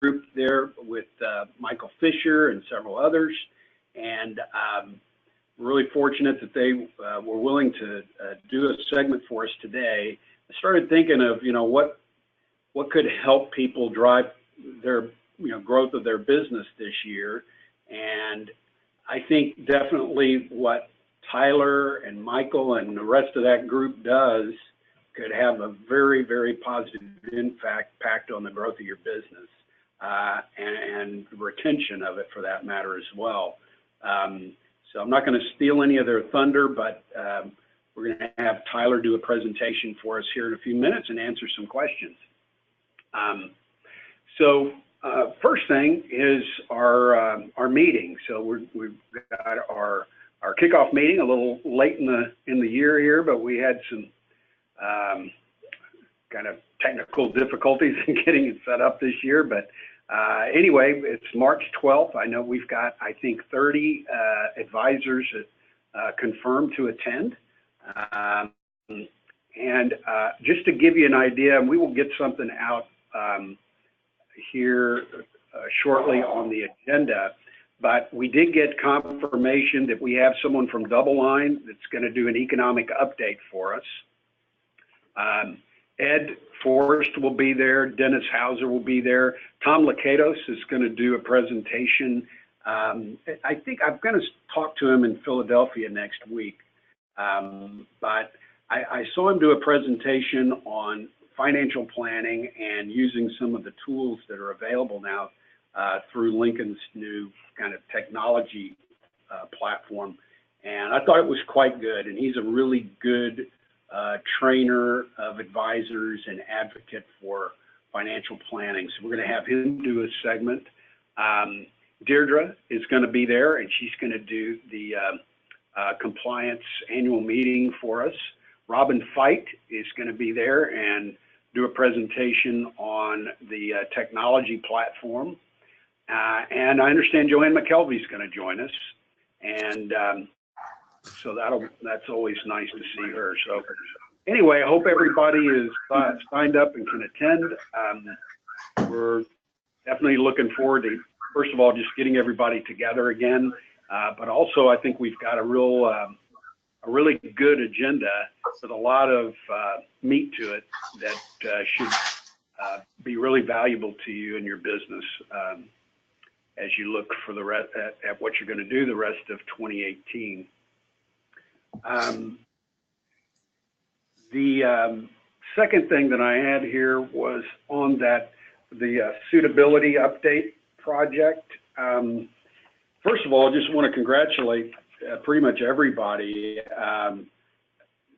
group there with Michael Fisher and several others, and we're really fortunate that they were willing to do a segment for us today. I started thinking of, what could help people drive their, growth of their business this year, and I think definitely what Tyler and Michael and the rest of that group does could have a very, very positive impact on the growth of your business and retention of it for that matter as well. So I'm not going to steal any of their thunder, but we're going to have Tyler do a presentation for us here in a few minutes and answer some questions. First thing is our meeting. So we've got our kickoff meeting a little late in the year here, but we had some kind of technical difficulties in getting it set up this year. But anyway, it's March 12th. I know we've got, I think, 30 advisors confirmed to attend. Just to give you an idea, and we will get something out here shortly on the agenda, but we did get confirmation that we have someone from DoubleLine that's going to do an economic update for us. Ed Forrest will be there. Dennis Hauser will be there. Tom Lakatos is going to do a presentation. I think I'm going to talk to him in Philadelphia next week. But I saw him do a presentation on financial planning and using some of the tools that are available now through Lincoln's new kind of technology platform. And I thought it was quite good. And he's a really good trainer of advisors and advocate for financial planning. So we're going to have him do a segment. Deirdre is going to be there, and she's going to do the compliance annual meeting for us. Robin Fite is going to be there and do a presentation on the technology platform. And I understand Joanne McKelvey is going to join us. And so that's always nice to see her. So anyway, I hope everybody is signed up and can attend. We're definitely looking forward to, first of all, just getting everybody together again. But also, I think we've got a really good agenda with a lot of meat to it that should be really valuable to you and your business as you look for the rest at what you're going to do the rest of 2018. The second thing that I had here was on the suitability update project. First of all, I just want to congratulate pretty much everybody.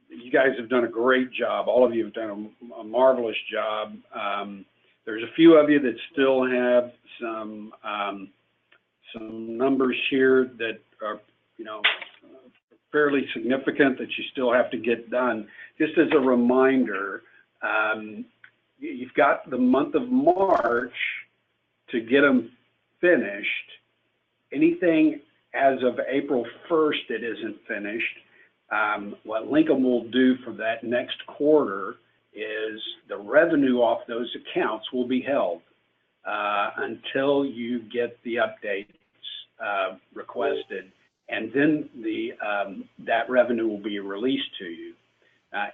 You guys have done a great job. All of you have done a marvelous job. There's a few of you that still have some numbers here that are, fairly significant that you still have to get done. Just as a reminder, you've got the month of March to get them finished. Anything as of April 1st that isn't finished, what Lincoln will do for that next quarter is the revenue off those accounts will be held until you get the updates requested, and then that revenue will be released to you.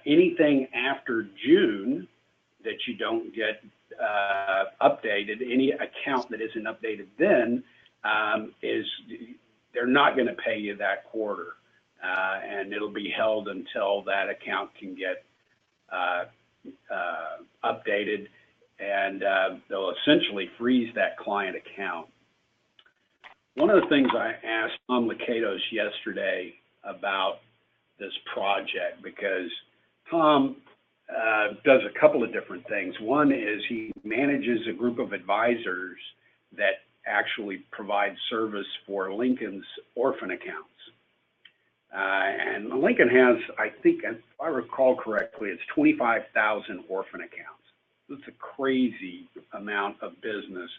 Anything after June that you don't get updated, any account that isn't updated then, they're not going to pay you that quarter, and it'll be held until that account can get updated, and they'll essentially freeze that client account. One of the things I asked Tom Lakatos yesterday about this project, because Tom does a couple of different things. One is he manages a group of advisors that actually provide service for Lincoln's orphan accounts. And Lincoln has, I think, if I recall correctly, it's 25,000 orphan accounts. It's a crazy amount of business.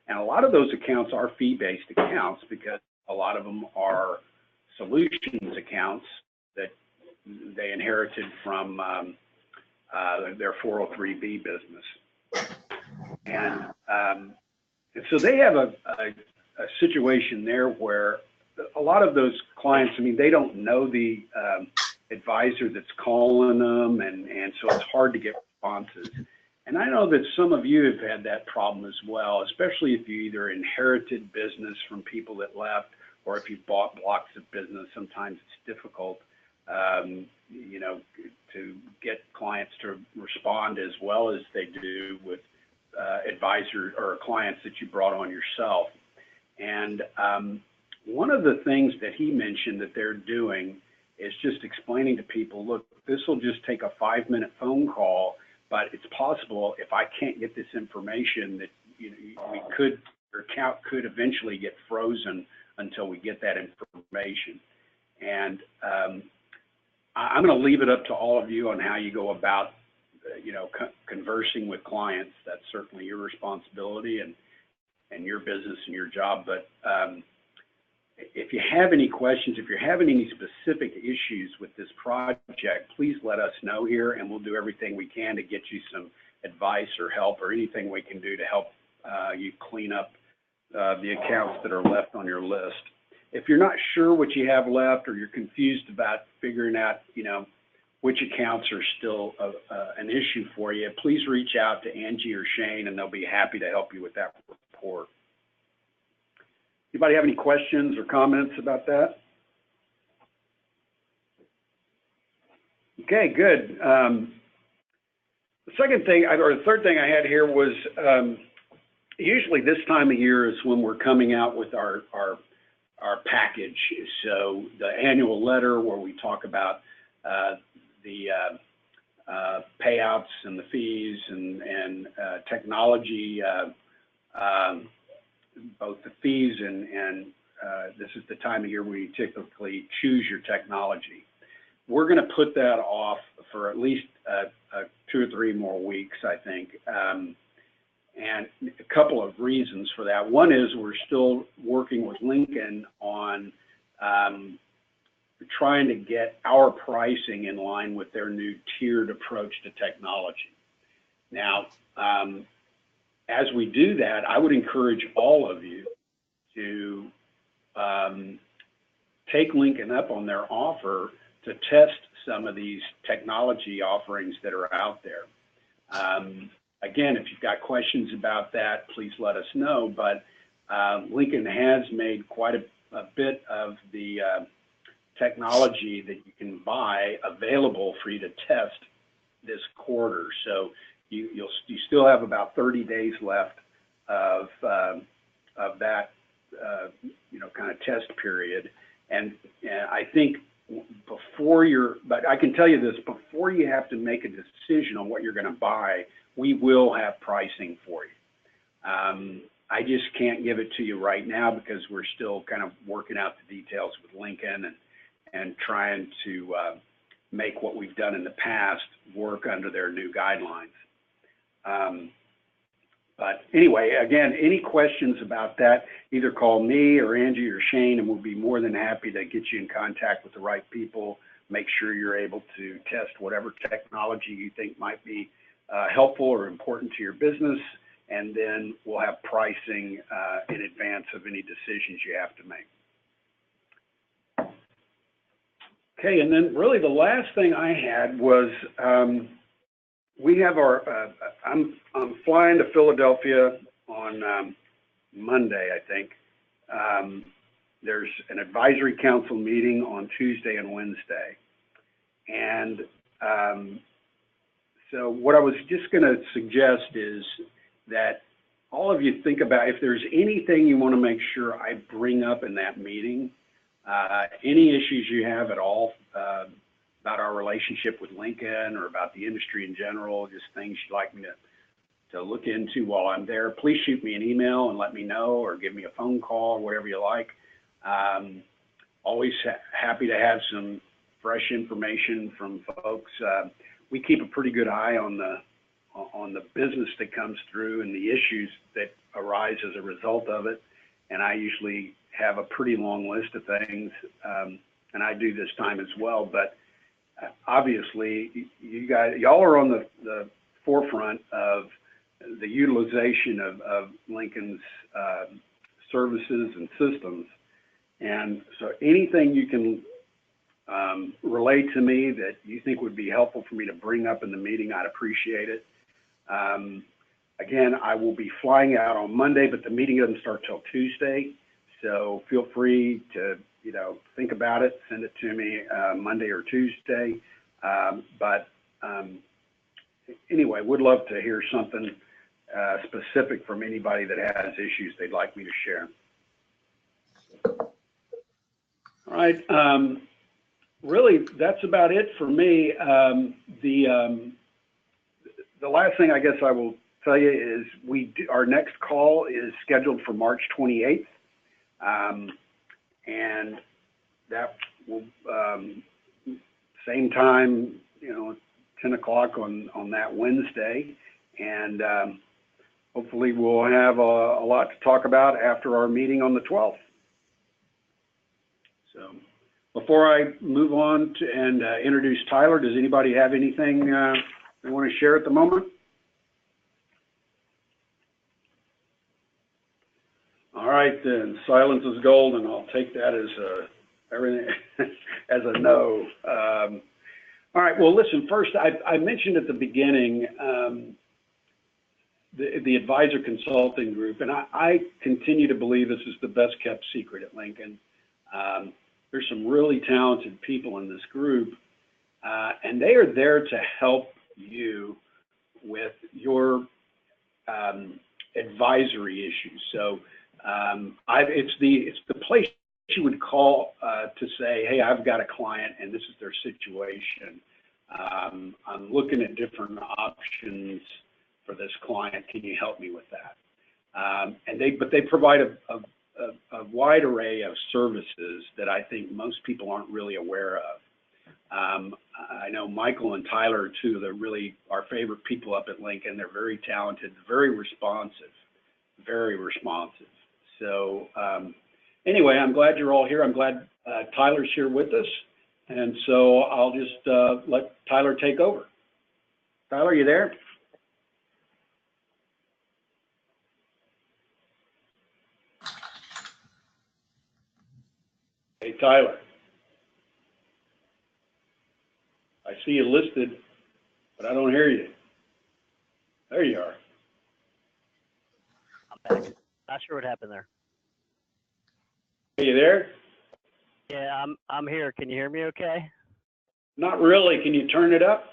And a lot of those accounts are fee-based accounts because a lot of them are solutions accounts that they inherited from their 403B business. And And so they have a situation there where a lot of those clients, I mean, they don't know the advisor that's calling them, and so it's hard to get responses. And I know that some of you have had that problem as well, especially if you either inherited business from people that left, or if you bought blocks of business. Sometimes it's difficult, you know, to get clients to respond as well as they do with advisors or clients that you brought on yourself. And one of the things that he mentioned that they're doing is just explaining to people, look, this will just take a 5-minute phone call, but it's possible if I can't get this information that, you know, your account could eventually get frozen until we get that information. And I'm going to leave it up to all of you on how you go about, you know, conversing with clients. That's certainly your responsibility and your business and your job. But if you have any questions, if you're having any specific issues with this project, please let us know here, and we'll do everything we can to get you some advice or help or anything we can do to help you clean up the accounts that are left on your list. If you're not sure what you have left, or you're confused about figuring out, you know, which accounts are still an issue for you, please reach out to Angie or Shane, and they'll be happy to help you with that report. Anybody have any questions or comments about that? Okay, good. The second thing, or the third thing I had here was usually this time of year is when we're coming out with our package. So the annual letter where we talk about the payouts and the fees and technology, both the fees and this is the time of year where you typically choose your technology. We're going to put that off for at least 2 or 3 more weeks, I think. And a couple of reasons for that. One is we're still working with Lincoln on trying to get our pricing in line with their new tiered approach to technology. Now, as we do that, I would encourage all of you to take Lincoln up on their offer to test some of these technology offerings that are out there. Again, if you've got questions about that, please let us know. But Lincoln has made quite a bit of the technology that you can buy available for you to test this quarter. So you still have about 30 days left of that you know, kind of test period. And I think but I can tell you this, before you have to make a decision on what you're going to buy, we will have pricing for you. I just can't give it to you right now because we're still kind of working out the details with Lincoln and trying to make what we've done in the past work under their new guidelines. But anyway, again, any questions about that, either call me or Angie or Shane, and we'll be more than happy to get you in contact with the right people, make sure you're able to test whatever technology you think might be helpful or important to your business, and then we'll have pricing in advance of any decisions you have to make. Okay, and then really the last thing I had was we have our, I'm flying to Philadelphia on Monday, I think. There's an advisory council meeting on Tuesday and Wednesday. And so what I was just going to suggest is that all of you think about if there's anything you want to make sure I bring up in that meeting, any issues you have at all about our relationship with Lincoln or about the industry in general, just things you'd like me to look into while I'm there, please shoot me an email and let me know, or give me a phone call, whatever you like. Always happy to have some fresh information from folks. We keep a pretty good eye on the business that comes through and the issues that arise as a result of it. And I usually have a pretty long list of things, and I do this time as well. But obviously, y'all are on the forefront of the utilization of Lincoln's services and systems. And so anything you can relay to me that you think would be helpful for me to bring up in the meeting, I'd appreciate it. Again, I will be flying out on Monday, but the meeting doesn't start till Tuesday. So feel free to, think about it, send it to me Monday or Tuesday. Anyway, would love to hear something specific from anybody that has issues they'd like me to share. All right. Really, that's about it for me. The last thing I guess I will tell you is our next call is scheduled for March 28th. And that will, same time, 10 o'clock on that Wednesday. And hopefully we'll have a lot to talk about after our meeting on the 12th. So before I move on and introduce Tyler, does anybody have anything they want to share at the moment? All right, then. Silence is gold, and I'll take that as everything as a no. All right. Well, listen. First, I mentioned at the beginning the advisor consulting group, and I continue to believe this is the best kept secret at Lincoln. There's some really talented people in this group, and they are there to help you with your advisory issues. So it's the place you would call to say, hey, I've got a client and this is their situation. I'm looking at different options for this client. Can you help me with that? But they provide a wide array of services that I think most people aren't really aware of. I know Michael and Tyler are two of our favorite people up at Lincoln. They're very talented, very responsive. So anyway, I'm glad you're all here. I'm glad Tyler's here with us. And so I'll just let Tyler take over. Tyler, you there? Hey, Tyler. I see you listed, but I don't hear you. There you are. I'm back. Not sure what happened there. Are you there? Yeah, I'm here. Can you hear me okay? Not really. Can you turn it up?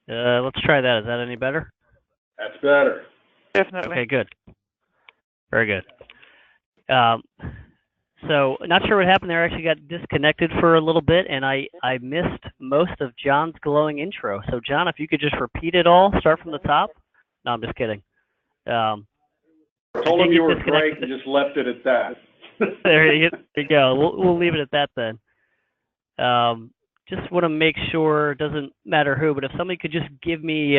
Let's try that. Is that any better? That's better. Definitely. Okay, good. Very good. So not sure what happened there. I actually got disconnected for a little bit, and I missed most of John's glowing intro. So John, if you could just repeat it all, start from the top. No, I'm just kidding. Told him you were great and just left it at that. There you go. We'll leave it at that then. Just want to make sure, it doesn't matter who, but if somebody could just give me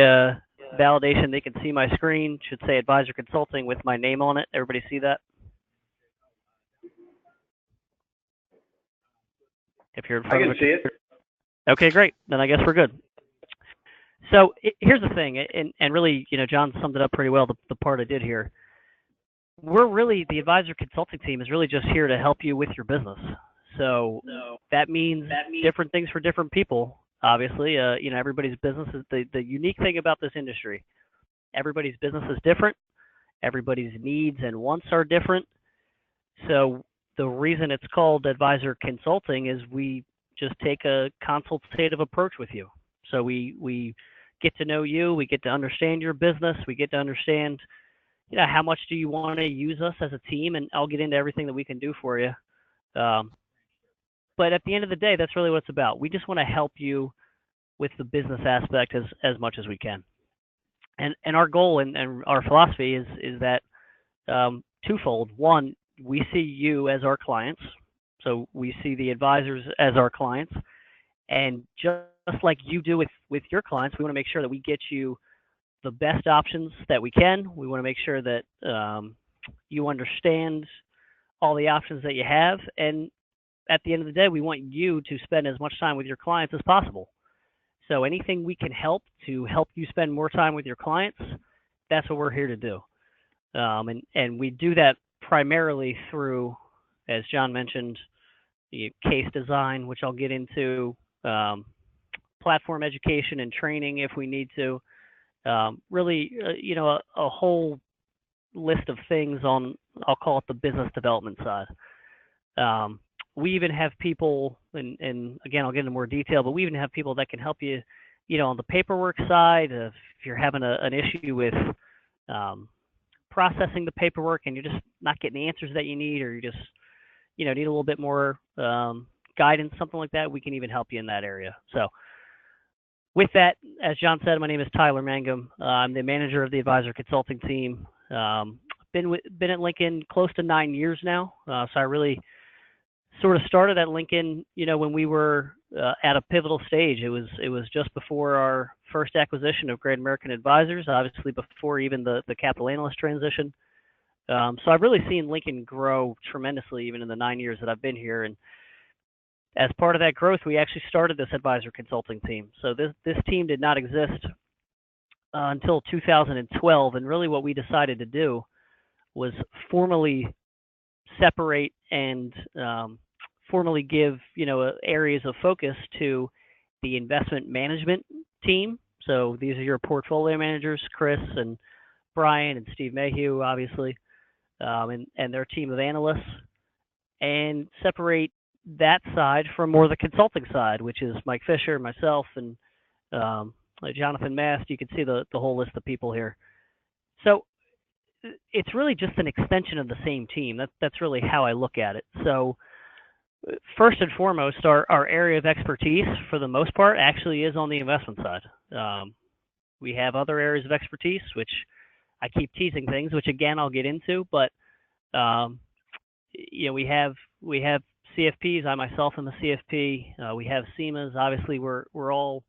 validation, they can see my screen. Should say Advisor Consulting with my name on it. Everybody see that? If you're in front I can of it. see it. Okay, great. Then I guess we're good. So here's the thing, and really, John summed it up pretty well, the part I did here. We're really, the advisor consulting team is really just here to help you with your business. So that means different things for different people, obviously. Everybody's business is, the unique thing about this industry, everybody's business is different. Everybody's needs and wants are different. So the reason it's called advisor consulting is we just take a consultative approach with you. So we get to know you, we get to understand your business, we get to understand, how much do you want to use us as a team, and I'll get into everything that we can do for you. But at the end of the day, that's really what it's about. We just want to help you with the business aspect as much as we can. And our goal and our philosophy is that twofold. One, we see you as our clients. So we see the advisors as our clients. And just like you do with your clients, we want to make sure that we get you the best options that we can. We want to make sure that you understand all the options that you have. And at the end of the day, we want you to spend as much time with your clients as possible. So anything we can help to help you spend more time with your clients, that's what we're here to do. And we do that primarily through, as John mentioned, the case design, which I'll get into, platform education and training if we need to. Really, a whole list of things on, I'll call it the business development side. We even have people, and again, I'll get into more detail, but we even have people that can help you, on the paperwork side. If you're having an issue with processing the paperwork and you're just not getting the answers that you need, or you just, need a little bit more guidance, something like that, we can even help you in that area. So with that, as John said, my name is Tyler Mangum. I'm the manager of the advisor consulting team. Been at Lincoln close to 9 years now. So I really sort of started at Lincoln, when we were at a pivotal stage. It was just before our first acquisition of Great American Advisors, obviously before even the capital analyst transition. So I've really seen Lincoln grow tremendously even in the 9 years that I've been here. And as part of that growth, we actually started this advisor consulting team. So this team did not exist until 2012. And really what we decided to do was formally separate and formally give, areas of focus to the investment management team. So these are your portfolio managers, Chris and Brian and Steve Mayhew, obviously, and their team of analysts, and separate that side from more the consulting side, which is Mike Fisher, myself, and Jonathan Mast. You can see the whole list of people here. So it's really just an extension of the same team. That's really how I look at it. So first and foremost, our area of expertise, for the most part, actually is on the investment side. We have other areas of expertise, which I keep teasing things, which again I'll get into. But we have CFPs. I myself am a CFP. We have SEMAs. Obviously, we're all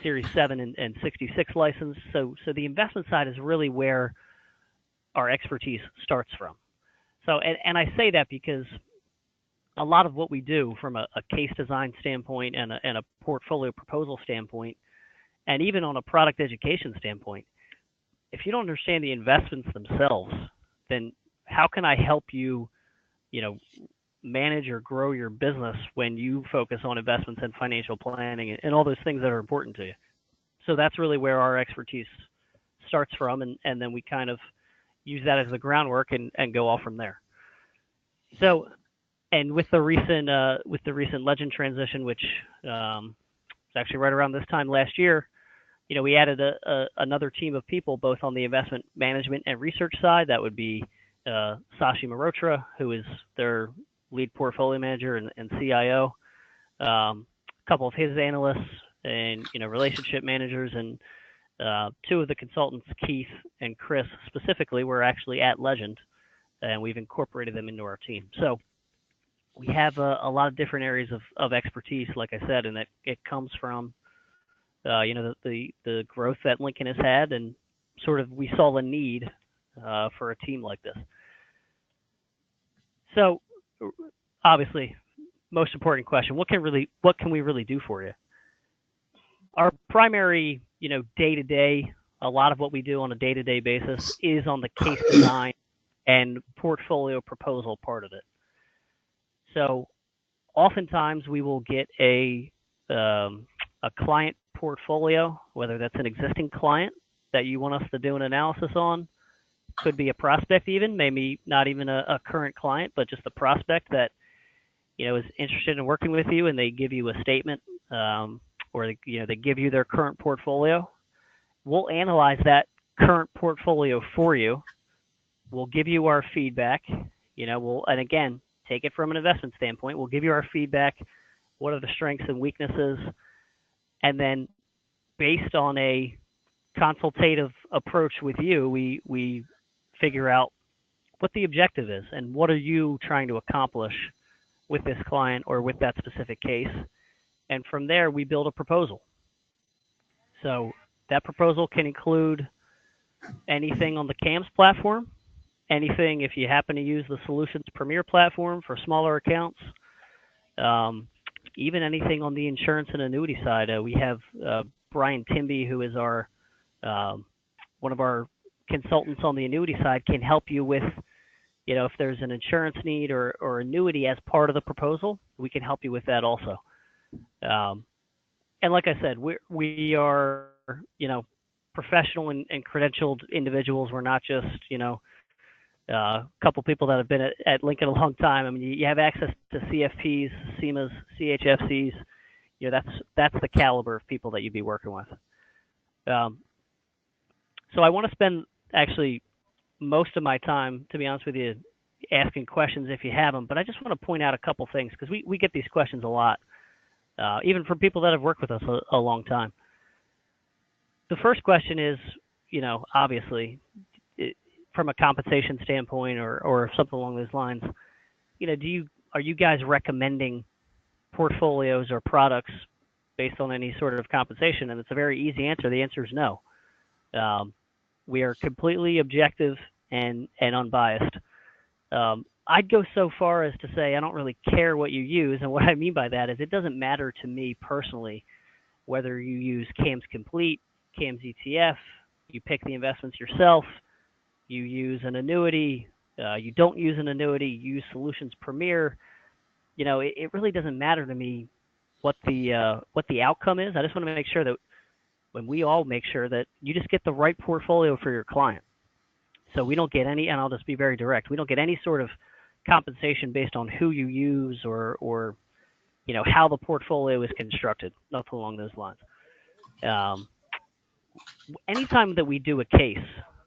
Series 7 and 66 license. So the investment side is really where our expertise starts from. So, and I say that because a lot of what we do from a case design standpoint and a portfolio proposal standpoint, and even on a product education standpoint, if you don't understand the investments themselves, then how can I help you, manage or grow your business when you focus on investments and financial planning and all those things that are important to you? So that's really where our expertise starts from, and then we kind of use that as the groundwork and go off from there. So, and with the recent Legend transition, which was actually right around this time last year, we added another team of people, both on the investment management and research side. That would be Sashi Mehrotra, who is their lead portfolio manager and CIO, a couple of his analysts and relationship managers, and two of the consultants, Keith and Chris specifically, were actually at Legend, and we've incorporated them into our team. So we have a lot of different areas of expertise, like I said, and it comes from the growth that Lincoln has had, and sort of we saw the need for a team like this. So obviously, most important question: what can we really do for you? Our primary, day-to-day, a lot of what we do on a day-to-day basis is on the case design and portfolio proposal part of it. So oftentimes we will get a client portfolio, whether that's an existing client that you want us to do an analysis on, could be a prospect even, maybe not even a current client, but just a prospect that, is interested in working with you, and they give you a statement, or they give you their current portfolio. We'll analyze that current portfolio for you. We'll give you our feedback. And again, take it from an investment standpoint. We'll give you our feedback. What are the strengths and weaknesses? And then based on a consultative approach with you, we figure out what the objective is and what are you trying to accomplish with this client or with that specific case. And from there, we build a proposal. So that proposal can include anything on the CAMS platform, anything if you happen to use the Solutions Premier platform for smaller accounts, even anything on the insurance and annuity side. We have Brian Timby, who is our one of our consultants on the annuity side, can help you with, if there's an insurance need or annuity as part of the proposal, we can help you with that also. And like I said, we are, professional and credentialed individuals. We're not just, a couple people that have been at Lincoln a long time. I mean, you have access to CFPs, CMAs, CHFCs. That's the caliber of people that you'd be working with. So I want to spend actually most of my time, to be honest with you, asking questions if you have them. But I just want to point out a couple things because we get these questions a lot, even from people that have worked with us a long time. The first question is, obviously, from a compensation standpoint or something along those lines, are you guys recommending portfolios or products based on any sort of compensation? And it's a very easy answer. The answer is no. We are completely objective and unbiased. I'd go so far as to say I don't really care what you use, and what I mean by that is it doesn't matter to me personally whether you use CAMS Complete, CAMS ETF, you pick the investments yourself, you use an annuity, you don't use an annuity, you use Solutions Premier. It really doesn't matter to me what the outcome is. I just want to make sure that when we all make sure that you just get the right portfolio for your client. So we don't get any, and I'll just be very direct, we don't get any sort of compensation based on who you use or how the portfolio is constructed, nothing along those lines. Anytime that we do a case,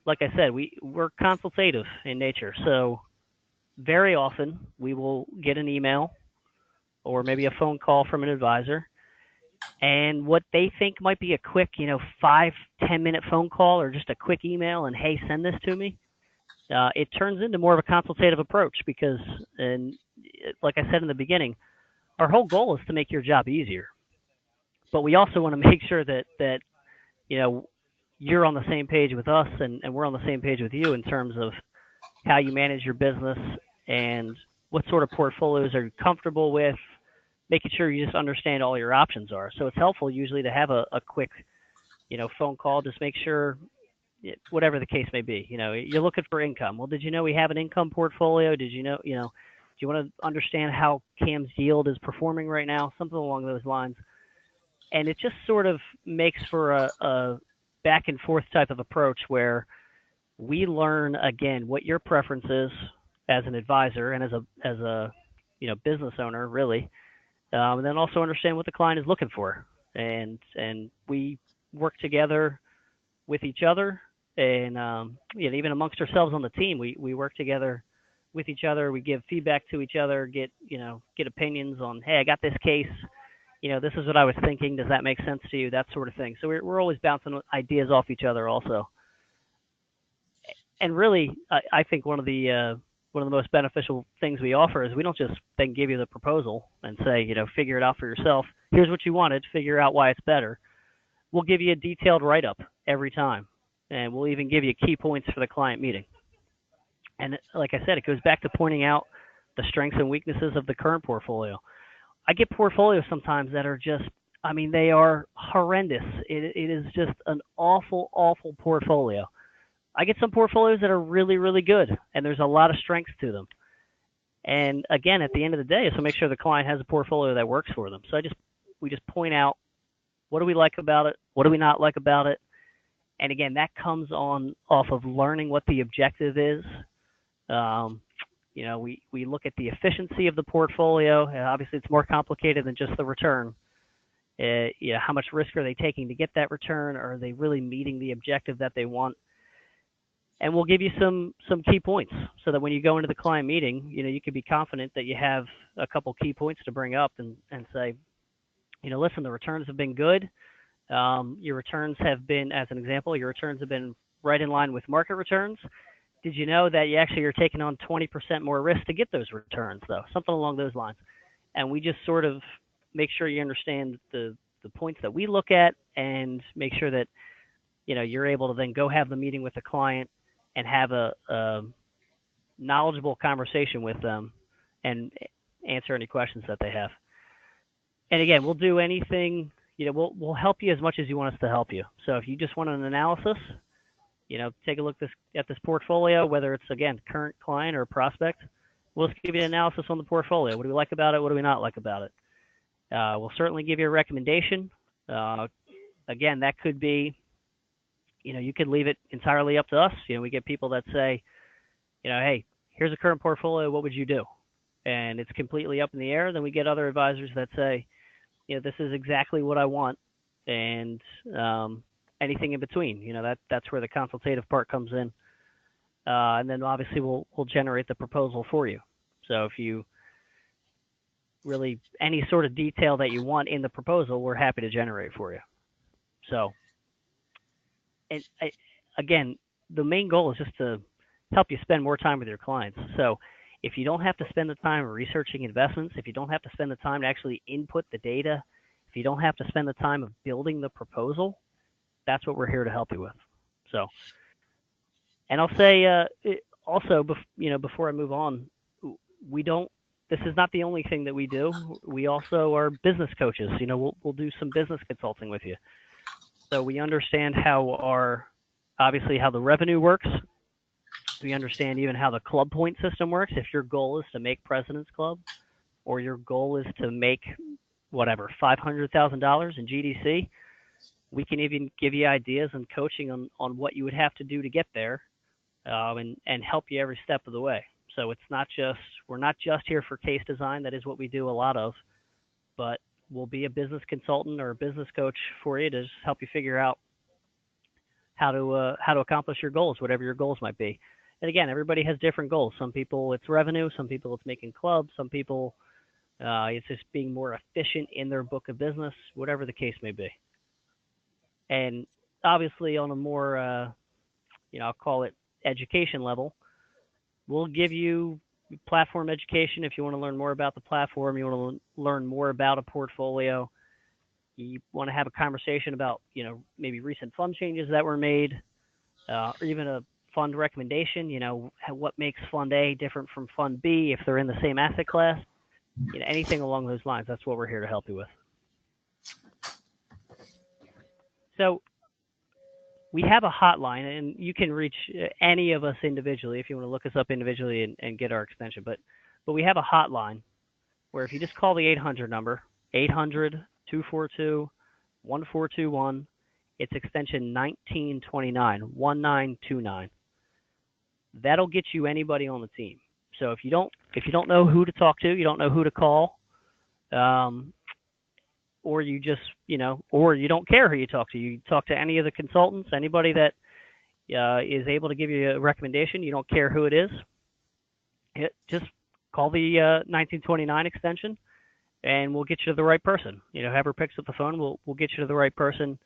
like I said, we're consultative in nature. So very often we will get an email or maybe a phone call from an advisor, and what they think might be a quick, 5-10 minute phone call or just a quick email and, hey, send this to me. It turns into more of a consultative approach because, and like I said in the beginning, our whole goal is to make your job easier. But we also want to make sure that you're on the same page with us and we're on the same page with you in terms of how you manage your business and what sort of portfolios are you comfortable with, making sure you just understand all your options are. So it's helpful usually to have a quick, phone call, just make sure, whatever the case may be, you're looking for income. Well, did you know we have an income portfolio? Did you know, do you want to understand how CAM's yield is performing right now? Something along those lines. And it just sort of makes for a back and forth type of approach where we learn, again, what your preference is as an advisor and as a business owner, really, and then also understand what the client is looking for. And we work together with each other, and even amongst ourselves on the team, we work together with each other. We give feedback to each other, get opinions on, hey, I got this case. This is what I was thinking. Does that make sense to you? That sort of thing. So we're always bouncing ideas off each other also. And really, I think one of the most beneficial things we offer is we don't just then give you the proposal and say, figure it out for yourself. Here's what you wanted. Figure out why it's better. We'll give you a detailed write-up every time, and we'll even give you key points for the client meeting. And like I said, it goes back to pointing out the strengths and weaknesses of the current portfolio. I get portfolios sometimes that are just, they are horrendous. It is just an awful, awful portfolio. I get some portfolios that are really, really good, and there's a lot of strengths to them. And again, at the end of the day, is to make sure the client has a portfolio that works for them. So we just point out, what do we like about it? What do we not like about it? And again, that comes off of learning what the objective is. We look at the efficiency of the portfolio. And obviously, it's more complicated than just the return. How much risk are they taking to get that return? Are they really meeting the objective that they want? And we'll give you some key points so that when you go into the client meeting, you can be confident that you have a couple key points to bring up and say, listen, the returns have been good. Your returns have been, as an example, your returns have been right in line with market returns. Did you know that you actually are taking on 20% more risk to get those returns, though? Something along those lines. And we just sort of make sure you understand the points that we look at and make sure that, you're able to then go have the meeting with the client and have a knowledgeable conversation with them and answer any questions that they have. And again, we'll do anything, we'll help you as much as you want us to help you. So if you just want an analysis, take a look at this portfolio, whether it's, again, current client or prospect, we'll just give you an analysis on the portfolio. What do we like about it? What do we not like about it? We'll certainly give you a recommendation. Again, that could be, you could leave it entirely up to us. We get people that say, hey, here's a current portfolio. What would you do? And it's completely up in the air. Then we get other advisors that say, this is exactly what I want. And anything in between, that's where the consultative part comes in. And then obviously we'll generate the proposal for you. So if you really, any sort of detail that you want in the proposal, we're happy to generate for you. So, and again, the main goal is just to help you spend more time with your clients. So if you don't have to spend the time researching investments, if you don't have to spend the time to actually input the data, if you don't have to spend the time of building the proposal, that's what we're here to help you with. So, and I'll say also, before I move on, this is not the only thing that we do. We also are business coaches. We'll do some business consulting with you. So we understand obviously how the revenue works. We understand even how the club point system works. If your goal is to make President's Club, or your goal is to make whatever, $500,000 in GDC, we can even give you ideas and coaching on what you would have to do to get there, and help you every step of the way. So we're not just here for case design. That is what we do a lot of, but we'll be a business consultant or a business coach for you to just help you figure out how to accomplish your goals, whatever your goals might be. And again, everybody has different goals. Some people it's revenue, some people it's making clubs, some people it's just being more efficient in their book of business, whatever the case may be. And obviously on a more, I'll call it education level, we'll give you platform education if you want to learn more about the platform, you want to learn more about a portfolio, you want to have a conversation about, maybe recent fund changes that were made, or even a fund recommendation, what makes Fund A different from Fund B if they're in the same asset class, anything along those lines. That's what we're here to help you with. So we have a hotline, and you can reach any of us individually if you want to look us up individually and get our extension. But we have a hotline where if you just call the 800 number, 800-242-1421, it's extension 1929, 1929. That'll get you anybody on the team. So if you don't know who to talk to, you don't know who to call, or you just, or you don't care who you talk to. You talk to any of the consultants, anybody that is able to give you a recommendation. You don't care who it is. Just call the 1929 extension, and we'll get you to the right person. Whoever picks up the phone, we'll get you to the right person,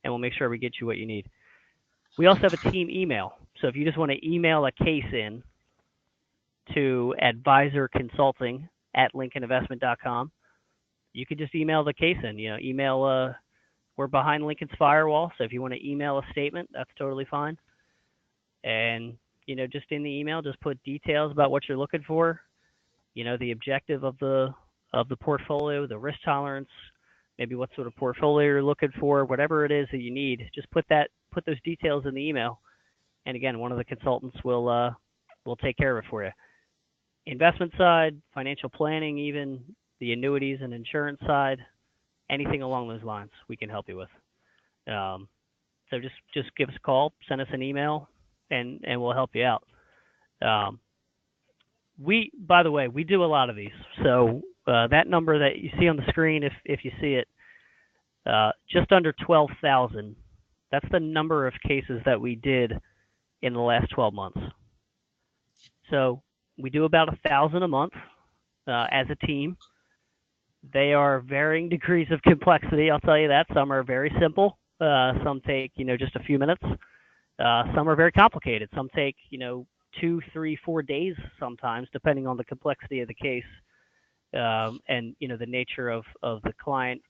and we'll make sure we get you what you need. We also have a team email. So if you just want to email a case in to advisorconsulting@lincolninvestment.com, you could just email the case in. We're behind Lincoln's firewall, so if you want to email a statement, that's totally fine. And just in the email, just put details about what you're looking for. The objective of the portfolio, the risk tolerance, maybe what sort of portfolio you're looking for, whatever it is that you need. Just put those details in the email, and again, one of the consultants will take care of it for you. Investment side, financial planning, even the annuities and insurance side, anything along those lines, we can help you with. So just give us a call, send us an email, and we'll help you out. By the way, we do a lot of these. So that number that you see on the screen, if you see it, just under 12,000. That's the number of cases that we did in the last 12 months. So we do about 1,000 a month as a team. They are varying degrees of complexity, I'll tell you that. Some are very simple. Some take, just a few minutes. Some are very complicated. Some take, 2, 3, 4 days sometimes, depending on the complexity of the case and, the nature of the client.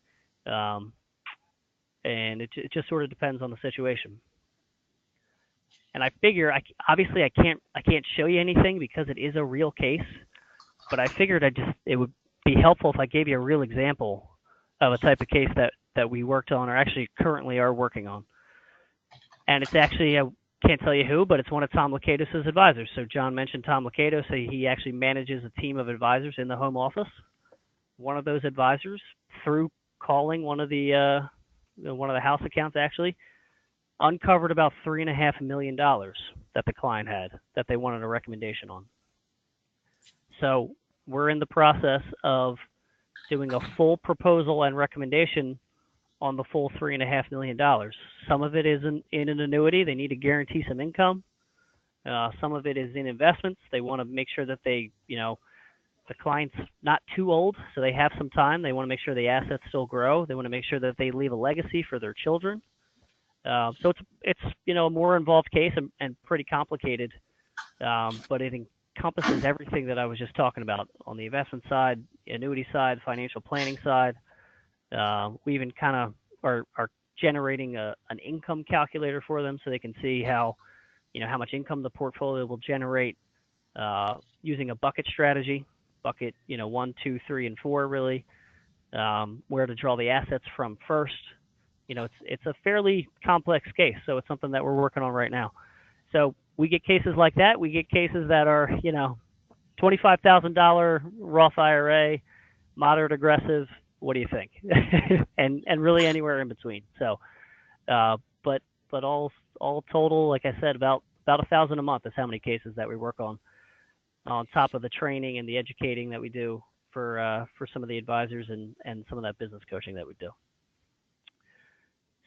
And it just sort of depends on the situation. And I figure, obviously I can't show you anything because it is a real case, but I figured it would be helpful if I gave you a real example of a type of case that we worked on, or actually currently are working on. And it's actually, I can't tell you who, but it's one of Tom Lakatos' advisors. So John mentioned Tom Lakatos. So he actually manages a team of advisors in the home office. One of those advisors, through calling one of the house accounts, actually uncovered about $3.5 million that the client had that they wanted a recommendation on. So we're in the process of doing a full proposal and recommendation on the full $3.5 million. Some of it is in an annuity. They need to guarantee some income. Some of it is in investments. They want to make sure that they, the client's not too old, so they have some time. They want to make sure the assets still grow. They want to make sure that they leave a legacy for their children. So it's a more involved case and pretty complicated, but it encompasses everything that I was just talking about on the investment side, annuity side, financial planning side. We even kind of are generating an income calculator for them so they can see how much income the portfolio will generate using a bucket strategy. Bucket 1, 2, 3, and 4 really, where to draw the assets from first. It's a fairly complex case, so it's something that we're working on right now. So we get cases like that. We get cases that are $25,000 Roth IRA, moderate aggressive. What do you think? and really anywhere in between. So, but all total, like I said, about 1,000 a month is how many cases that we work on top of the training and the educating that we do for some of the advisors and some of that business coaching that we do.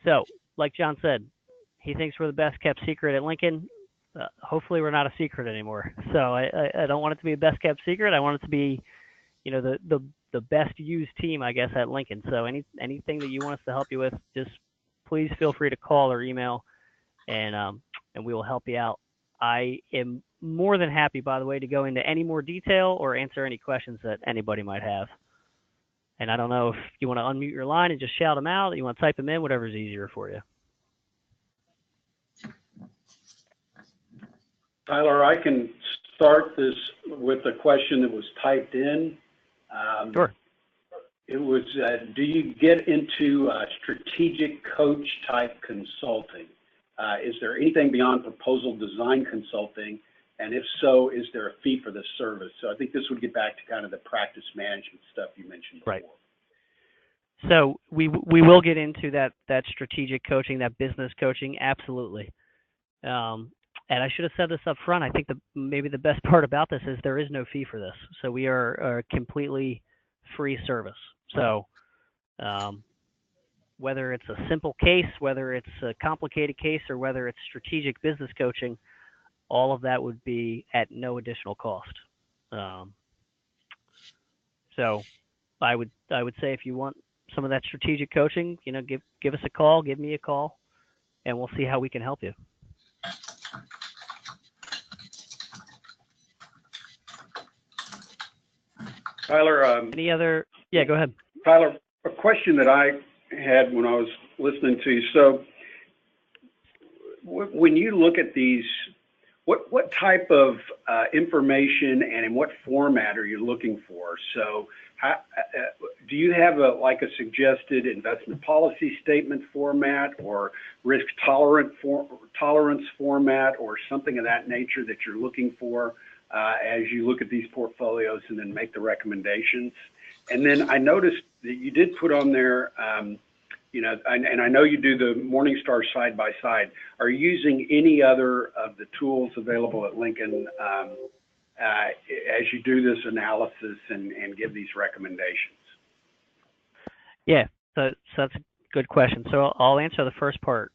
So, like John said, he thinks we're the best kept secret at Lincoln. Hopefully, we're not a secret anymore. So I don't want it to be a best kept secret. I want it to be, the best used team, I guess, at Lincoln. So anything that you want us to help you with, just please feel free to call or email, and we will help you out. I am more than happy, by the way, to go into any more detail or answer any questions that anybody might have. And I don't know if you want to unmute your line and just shout them out, you want to type them in, whatever's easier for you. Tyler, I can start this with a question that was typed in. Sure. It was, do you get into strategic coach type consulting? Is there anything beyond proposal design consulting? And if so, is there a fee for this service? So I think this would get back to kind of the practice management stuff you mentioned before. Right. So we will get into that strategic coaching, that business coaching, absolutely. And I should have said this up front. I think maybe the best part about this is there is no fee for this. So we are a completely free service. So whether it's a simple case, whether it's a complicated case, or whether it's strategic business coaching, all of that would be at no additional cost. So I would say if you want some of that strategic coaching, give us a call, give me a call, and we'll see how we can help you. Tyler, any other? Yeah, go ahead. Tyler, a question that I had when I was listening to you. So when you look at these, what type of information and in what format are you looking for? So do you have a suggested investment policy statement format or risk tolerance format or something of that nature that you're looking for as you look at these portfolios and then make the recommendations? And then I noticed that you did put on there, and I know you do the Morningstar side by side. Are you using any other of the tools available at Lincoln as you do this analysis and give these recommendations? Yeah, so that's a good question. So I'll answer the first part.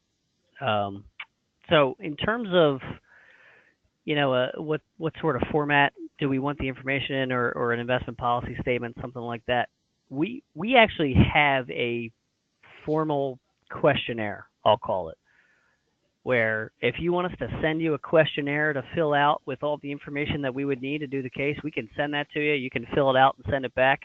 So in terms of, what sort of format do we want the information in, or an investment policy statement, something like that? We actually have a formal questionnaire, I'll call it, where if you want us to send you a questionnaire to fill out with all the information that we would need to do the case, we can send that to you. You can fill it out and send it back.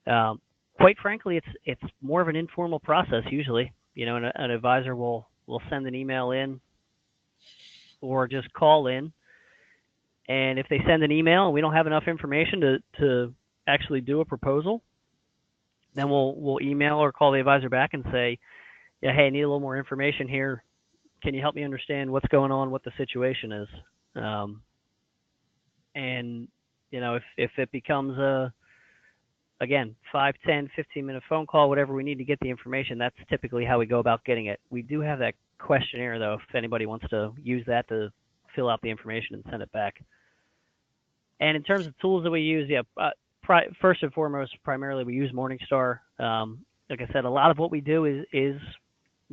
Quite frankly, it's more of an informal process usually. An advisor will send an email in or just call in. And if they send an email and we don't have enough information to actually do a proposal, Then we'll email or call the advisor back and say, yeah, hey, I need a little more information here. Can you help me understand what's going on, what the situation is? And if it becomes again, 5, 10, 15-minute phone call, whatever we need to get the information, that's typically how we go about getting it. We do have that questionnaire, though, if anybody wants to use that to fill out the information and send it back. And in terms of tools that we use, first and foremost, primarily we use Morningstar. Like I said, a lot of what we do is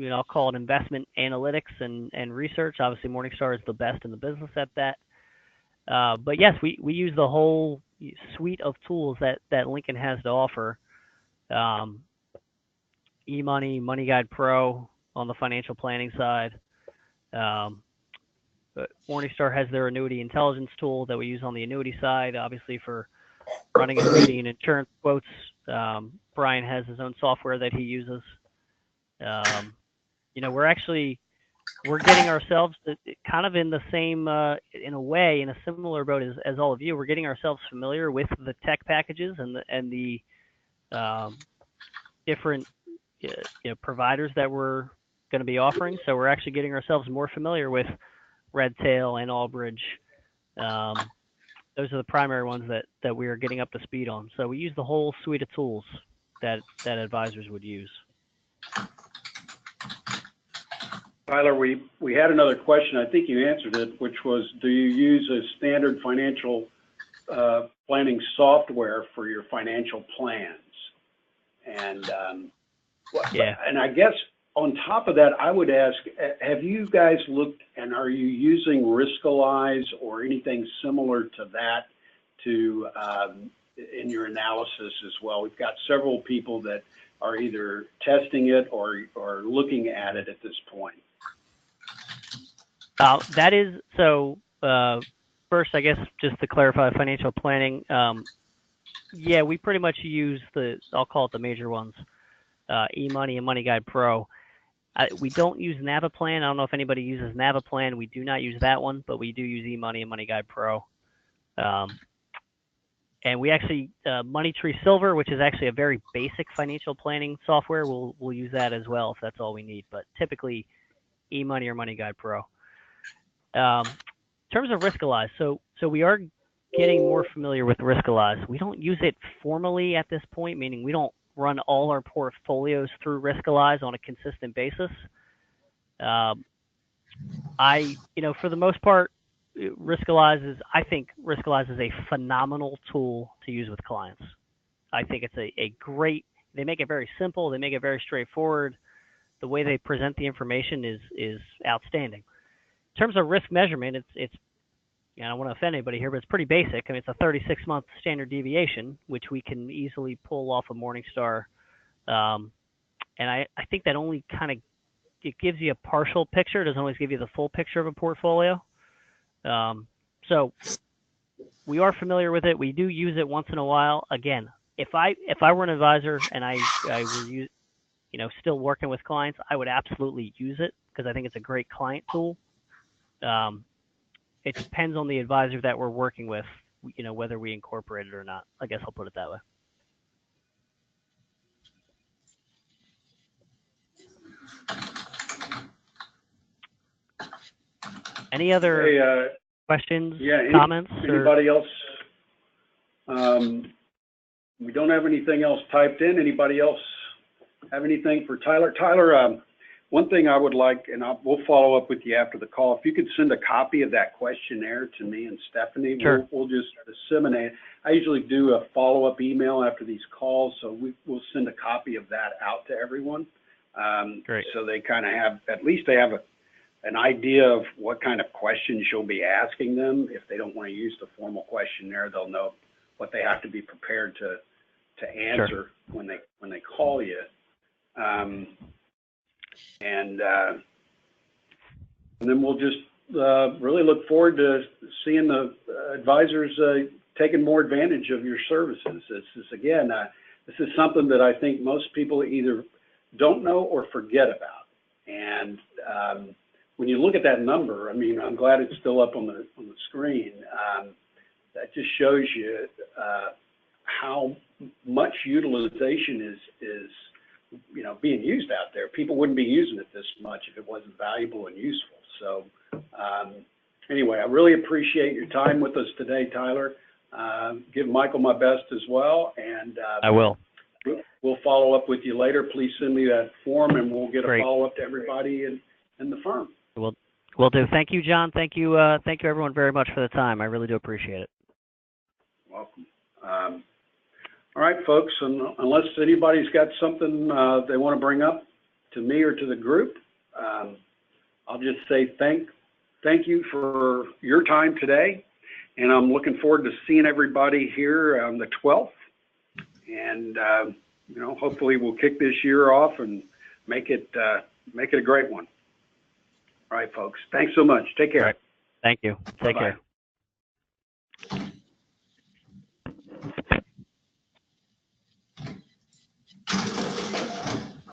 I'll call it investment analytics and research. Obviously, Morningstar is the best in the business at that. But yes, we use the whole suite of tools that Lincoln has to offer. eMoney, Money Guide Pro on the financial planning side. But Morningstar has their annuity intelligence tool that we use on the annuity side, obviously for running annuity and insurance quotes. Brian has his own software that he uses. We're getting ourselves kind of in the same, in a way, in a similar boat as all of you. We're getting ourselves familiar with the tech packages and the different providers that we're going to be offering. So we're actually getting ourselves more familiar with Redtail and Albridge. Those are the primary ones that we are getting up to speed on. So we use the whole suite of tools that advisors would use. Tyler, we had another question. I think you answered it, which was, do you use a standard financial planning software for your financial plans? And yeah. And I guess on top of that, I would ask, have you guys looked and are you using Riskalyze or anything similar to that in your analysis as well? We've got several people that are either testing it or looking at it at this point. That is so. First, I guess just to clarify financial planning. Yeah, we pretty much use I'll call it the major ones, eMoney and Money Guide Pro. We don't use Naviplan. I don't know if anybody uses Naviplan. We do not use that one, but we do use eMoney and Money Guide Pro. And we actually, Money Tree Silver, which is actually a very basic financial planning software, we'll use that as well if that's all we need. But typically, eMoney or Money Guide Pro. In terms of Riskalyze, so we are getting more familiar with Riskalyze. We don't use it formally at this point, meaning we don't run all our portfolios through Riskalyze on a consistent basis. For the most part, I think Riskalyze is a phenomenal tool to use with clients. I think it's a great, they make it very simple, they make it very straightforward. The way they present the information is outstanding. In terms of risk measurement, it's I don't want to offend anybody here, but it's pretty basic. I mean, it's a 36-month standard deviation, which we can easily pull off of Morningstar. And I think that only it gives you a partial picture. It doesn't always give you the full picture of a portfolio. So we are familiar with it. We do use it once in a while. Again, if I were an advisor and I were still working with clients, I would absolutely use it because I think it's a great client tool. It depends on the advisor that we're working with, whether we incorporate it or not. I guess I'll put it that way. Any other questions, comments? Anybody else? We don't have anything else typed in. Anybody else have anything for Tyler? Tyler, one thing I would like, and we'll follow up with you after the call, if you could send a copy of that questionnaire to me and Stephanie, sure. We'll just disseminate it. I usually do a follow-up email after these calls, so we'll send a copy of that out to everyone. Great. So they kind of have, at least they have an idea of what kind of questions you'll be asking them. If they don't want to use the formal questionnaire, they'll know what they have to be prepared to answer sure. when they call you. And then we'll just really look forward to seeing the advisors taking more advantage of your services. This is something that I think most people either don't know or forget about. And when you look at that number, I mean, I'm glad it's still up on the screen. That just shows you how much utilization is being used out there. People wouldn't be using it this much if it wasn't valuable and useful. So anyway, I really appreciate your time with us today, Tyler. Give Michael my best as well, and I will. We'll follow up with you later. Please send me that form, and we'll get a Great. follow-up to everybody in the firm. Will do. Thank you, John. Thank you everyone very much for the time. I really do appreciate it. Welcome. All right, folks, unless anybody's got something they want to bring up to me or to the group, I'll just say thank you for your time today, and I'm looking forward to seeing everybody here on the 12th, and hopefully we'll kick this year off and make it a great one. All right, folks. Thanks so much. Take care. All right. Thank you. Take care.